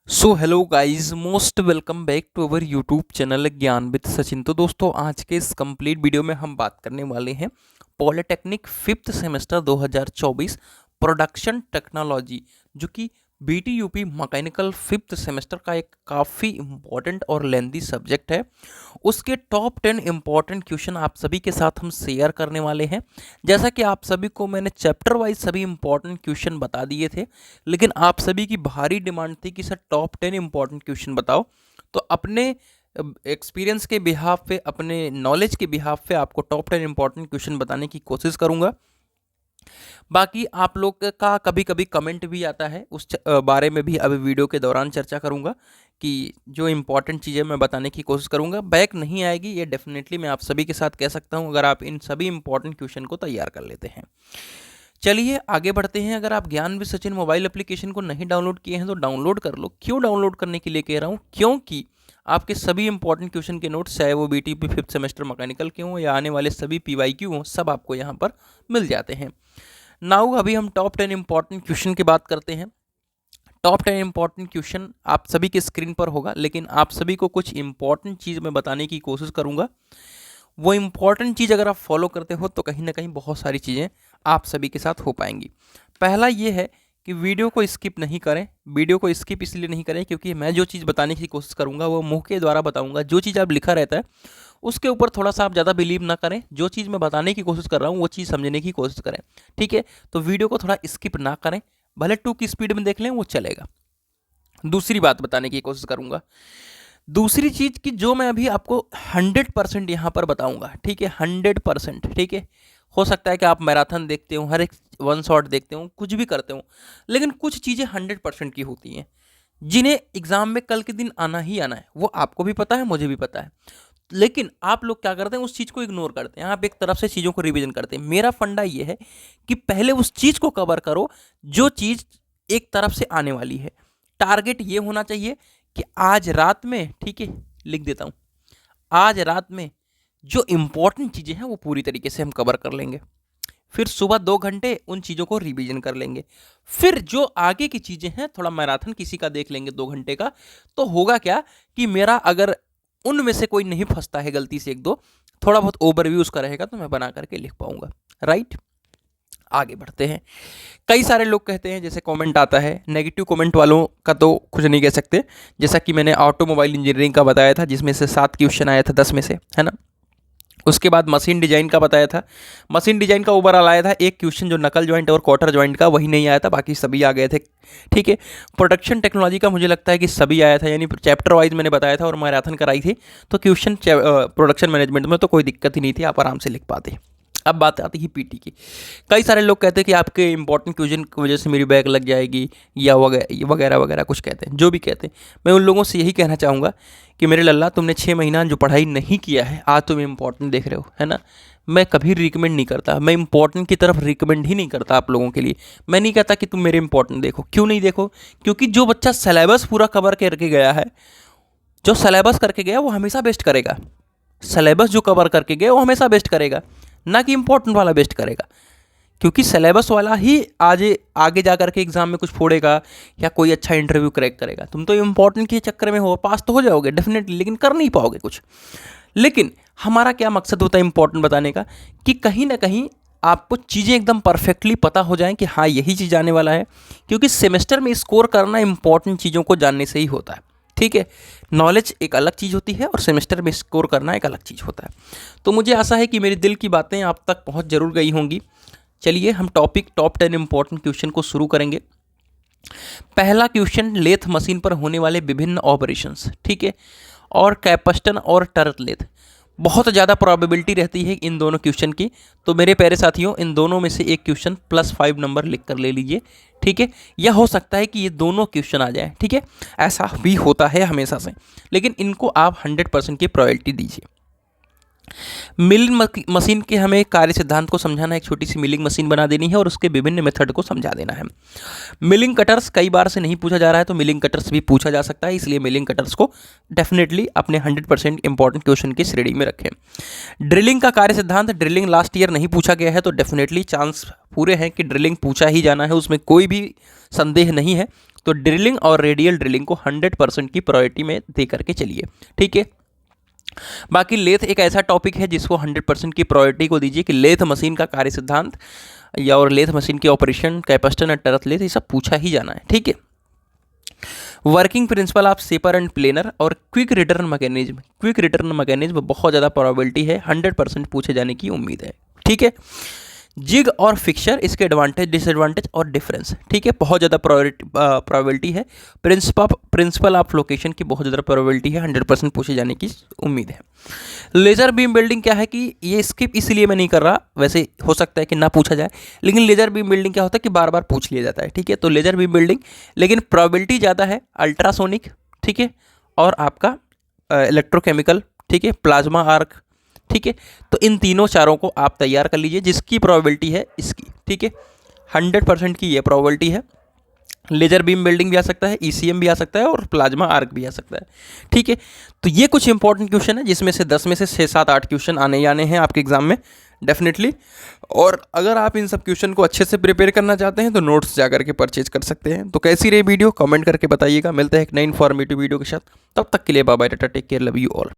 So hello guys, most welcome back to our YouTube channel Gyan with Sachin. तो दोस्तों, आज के इस कंप्लीट वीडियो में हम बात करने वाले हैं polytechnic fifth semester 2024 production technology, जो कि बीटीयूपी मैकेनिकल फिफ्थ सेमेस्टर का एक काफ़ी इम्पॉर्टेंट और लेंदी सब्जेक्ट है। उसके टॉप 10 इम्पॉर्टेंट क्वेश्चन आप सभी के साथ हम शेयर करने वाले हैं। जैसा कि आप सभी को मैंने चैप्टर वाइज सभी इम्पॉर्टेंट क्वेश्चन बता दिए थे, लेकिन आप सभी की भारी डिमांड थी कि सर टॉप 10 इम्पॉर्टेंट क्वेश्चन बताओ। तो अपने एक्सपीरियंस के बिहाफ पे, अपने नॉलेज के बिहाफ पे आपको टॉप 10 इम्पॉर्टेंट क्वेश्चन बताने की कोशिश करूंगा। बाकी आप लोग का कभी कभी कमेंट भी आता है, उस बारे में भी अभी वीडियो के दौरान चर्चा करूंगा कि जो इम्पॉर्टेंट चीज़ें मैं बताने की कोशिश करूंगा। बैक नहीं आएगी, ये डेफिनेटली मैं आप सभी के साथ कह सकता हूं, अगर आप इन सभी इम्पॉर्टेंट क्वेश्चन को तैयार कर लेते हैं। चलिए आगे बढ़ते हैं। अगर आप ज्ञान विद सचिन मोबाइल एप्लीकेशन को नहीं डाउनलोड किए हैं तो डाउनलोड कर लो। क्यों डाउनलोड करने के लिए कह रहा हूँ? क्योंकि आपके सभी इंपॉर्टेंट क्वेश्चन के नोट्स, चाहे वो बीटीपी फिफ्थ सेमेस्टर मैकेनिकल के हों या आने वाले सभी पीवाईक्यू हों, सब आपको यहाँ पर मिल जाते हैं। नाउ अभी हम टॉप 10 इंपॉर्टेंट क्वेश्चन की बात करते हैं। टॉप 10 इंपॉर्टेंट क्वेश्चन आप सभी के स्क्रीन पर होगा, लेकिन आप सभी को कुछ इंपॉर्टेंट चीज़ मैं बताने की कोशिश करूंगा। वो इंपॉर्टेंट चीज़ अगर आप फॉलो करते हो तो कहीं ना कहीं बहुत सारी चीज़ें आप सभी के साथ हो पाएंगी। पहला ये है कि वीडियो को स्किप नहीं करें। वीडियो को स्किप इसलिए नहीं करें क्योंकि मैं जो चीज़ बताने की कोशिश करूंगा वो मुंह के द्वारा बताऊंगा। जो चीज़ आप लिखा रहता है उसके ऊपर थोड़ा सा आप ज़्यादा बिलीव ना करें। जो चीज़ मैं बताने की कोशिश कर रहा हूँ वो चीज़ समझने की कोशिश करें, ठीक है? तो वीडियो को थोड़ा स्किप ना करें, भले 2 की स्पीड में देख लें, वो चलेगा। दूसरी बात बताने की कोशिश करूंगा। दूसरी चीज़ कि जो मैं अभी आपको 100% यहाँ पर बताऊंगा, ठीक है? 100%, ठीक है? हो सकता है कि आप मैराथन देखते हो, हर एक वन शॉट देखते हो, कुछ भी करते हो, लेकिन कुछ चीज़ें 100% की होती हैं जिन्हें एग्जाम में कल के दिन आना ही आना है। वो आपको भी पता है, मुझे भी पता है, लेकिन आप लोग क्या करते हैं, उस चीज़ को इग्नोर करते हैं। आप एक तरफ से चीज़ों को रिवीजन करते हैं। मेरा फंडा ये है कि पहले उस चीज़ को कवर करो जो चीज़ एक तरफ से आने वाली है। टारगेट ये होना चाहिए कि आज रात में, ठीक है, लिख देता हूँ, आज रात में जो इंपॉर्टेंट चीज़ें हैं वो पूरी तरीके से हम कवर कर लेंगे। फिर सुबह 2 घंटे उन चीज़ों को रिवीजन कर लेंगे। फिर जो आगे की चीज़ें हैं, थोड़ा मैराथन किसी का देख लेंगे 2 घंटे का। तो होगा क्या कि मेरा अगर उनमें से कोई नहीं फंसता है गलती से, एक दो थोड़ा बहुत ओवरव्यू उसका रहेगा तो मैं बना करके लिख पाऊंगा। राइट, आगे बढ़ते हैं। कई सारे लोग कहते हैं, जैसे कमेंट आता है, नेगेटिव कमेंट वालों का तो कुछ नहीं कह सकते। जैसा कि मैंने ऑटोमोबाइल इंजीनियरिंग का बताया था, जिसमें से 7 क्वेश्चन आया था 10 में से, है ना? उसके बाद मशीन डिजाइन का बताया था। मशीन डिजाइन का ओवरऑल आया था एक क्वेश्चन, जो नकल जॉइंट और क्वार्टर जॉइंट का, वही नहीं आया था, बाकी सभी आ गए थे, ठीक है? प्रोडक्शन टेक्नोलॉजी का मुझे लगता है कि सभी आया था, यानी चैप्टर वाइज मैंने बताया था और मैराथन कराई थी, तो क्वेश्चन प्रोडक्शन मैनेजमेंट में तो कोई दिक्कत ही नहीं थी, आप आराम से लिख पाते। अब बात आती है पीटी की। कई सारे लोग कहते हैं कि आपके इंपॉर्टेंट क्वेश्चन की वजह से मेरी बैग लग जाएगी या वगैरह वगैरह कुछ कहते हैं, जो भी कहते हैं। मैं उन लोगों से यही कहना चाहूँगा कि मेरे लल्ला, तुमने 6 महीना जो पढ़ाई नहीं किया है, आज तुम इंपॉर्टेंट देख रहे हो, है ना? मैं कभी रिकमेंड नहीं करता, मैं इंपॉर्टेंट की तरफ रिकमेंड ही नहीं करता आप लोगों के लिए। मैं नहीं कहता कि तुम मेरे इंपॉर्टेंट देखो। क्यों नहीं देखो? क्योंकि जो बच्चा सिलेबस पूरा कवर करके गया है, जो सिलेबस करके गया वो हमेशा बेस्ट करेगा। सिलेबस जो कवर करके गया वो हमेशा बेस्ट करेगा, ना कि इंपॉर्टेंट वाला बेस्ट करेगा। क्योंकि सिलेबस वाला ही आज आगे जा करके एग्जाम में कुछ फोड़ेगा या कोई अच्छा इंटरव्यू क्रैक करेगा। तुम तो इंपॉर्टेंट के चक्कर में हो, पास तो हो जाओगे डेफिनेटली, लेकिन कर नहीं पाओगे कुछ। लेकिन हमारा क्या मकसद होता है इंपॉर्टेंट बताने का, कि कहीं ना कहीं आपको चीज़ें एकदम परफेक्टली पता हो जाएं कि हाँ यही चीज़ आने वाला है। क्योंकि सेमेस्टर में स्कोर करना इंपॉर्टेंट चीज़ों को जानने से ही होता है, ठीक है? नॉलेज एक अलग चीज़ होती है और सेमेस्टर में स्कोर करना एक अलग चीज़ होता है। तो मुझे आशा है कि मेरे दिल की बातें आप तक पहुंच जरूर गई होंगी। चलिए हम टॉप 10 इंपॉर्टेंट क्वेश्चन को शुरू करेंगे। पहला क्वेश्चन, लेथ मशीन पर होने वाले विभिन्न ऑपरेशंस, ठीक है? और कैपस्टन और टर्क लेथ, बहुत ज़्यादा प्रोबेबिलिटी रहती है इन दोनों क्वेश्चन की। तो मेरे प्यारे साथियों, इन दोनों में से एक क्वेश्चन +5 नंबर लिख कर ले लीजिए, ठीक है? यह हो सकता है कि ये दोनों क्वेश्चन आ जाए, ठीक है? ऐसा भी होता है हमेशा से, लेकिन इनको आप 100% की प्रोबेबिलिटी दीजिए। मिलिंग मशीन के हमें कार्य सिद्धांत को समझाना है। एक छोटी सी मिलिंग मशीन बना देनी है और उसके विभिन्न मेथड को समझा देना है। मिलिंग कटर्स कई बार से नहीं पूछा जा रहा है, तो मिलिंग कटर्स भी पूछा जा सकता है, इसलिए मिलिंग कटर्स को डेफिनेटली अपने 100% इंपॉर्टेंट क्वेश्चन की श्रेणी में रखें। ड्रिलिंग का कार्य सिद्धांत, ड्रिलिंग लास्ट ईयर नहीं पूछा गया है, तो डेफिनेटली चांस पूरे हैं कि ड्रिलिंग पूछा ही जाना है, उसमें कोई भी संदेह नहीं है। तो ड्रिलिंग और रेडियल ड्रिलिंग को 100% की प्रायोरिटी में दे करके चलिए, ठीक है। बाकी लेथ एक ऐसा टॉपिक है जिसको 100% की प्रायोरिटी को दीजिए कि लेथ मशीन का कार्य सिद्धांत या और लेथ मशीन की ऑपरेशन, कैपेसिटर एंड टर्थ लेथ, ये सब पूछा ही जाना है, ठीक है। Working principle of shaper and planar और क्विक रिटर्न मैकेनिज्म बहुत ज़्यादा प्रोबेबिलिटी है, 100% पूछे जाने की उम्मीद है, ठीक है। जिग और फिक्सचर, इसके एडवांटेज डिसएडवांटेज और डिफरेंस, ठीक है, बहुत ज़्यादा प्रोबेबिलिटी है। प्रिंसिपल ऑफ लोकेशन की बहुत ज़्यादा प्रोबेबिलिटी है, 100% पूछे जाने की उम्मीद है। लेजर बीम बिल्डिंग क्या है कि ये स्किप इसलिए मैं नहीं कर रहा, वैसे हो सकता है कि ना पूछा जाए, लेकिन लेजर बीम बिल्डिंग क्या होता है कि बार बार पूछ लिया जाता है, ठीक है। तो लेजर बीम बिल्डिंग, लेकिन प्रोबेबिलिटी ज़्यादा है अल्ट्रासोनिक, ठीक है, और आपका इलेक्ट्रोकेमिकल, ठीक है, प्लाज्मा आर्क, ठीक है। तो इन तीनों चारों को आप तैयार कर लीजिए, जिसकी प्रोबेबिलिटी है इसकी, ठीक है, 100% की ये प्रोबेबिलिटी है। लेजर बीम बिल्डिंग भी आ सकता है, ईसीएम भी आ सकता है और प्लाज्मा आर्क भी आ सकता है, ठीक है। तो ये कुछ इंपॉर्टेंट क्वेश्चन है जिसमें से 10 में से 6, 7, 8 क्वेश्चन आने ही आने हैं आपके एग्जाम में डेफिनेटली। और अगर आप इन सब क्वेश्चन को अच्छे से प्रिपेयर करना चाहते हैं तो नोट्स जाकर के परचेज कर सकते हैं। तो कैसी रही वीडियो कमेंट करके बताइएगा। मिलते हैं एक नई इन्फॉर्मेटिव वीडियो के साथ, तब तक के लिए bye bye, tata, take care, love you all.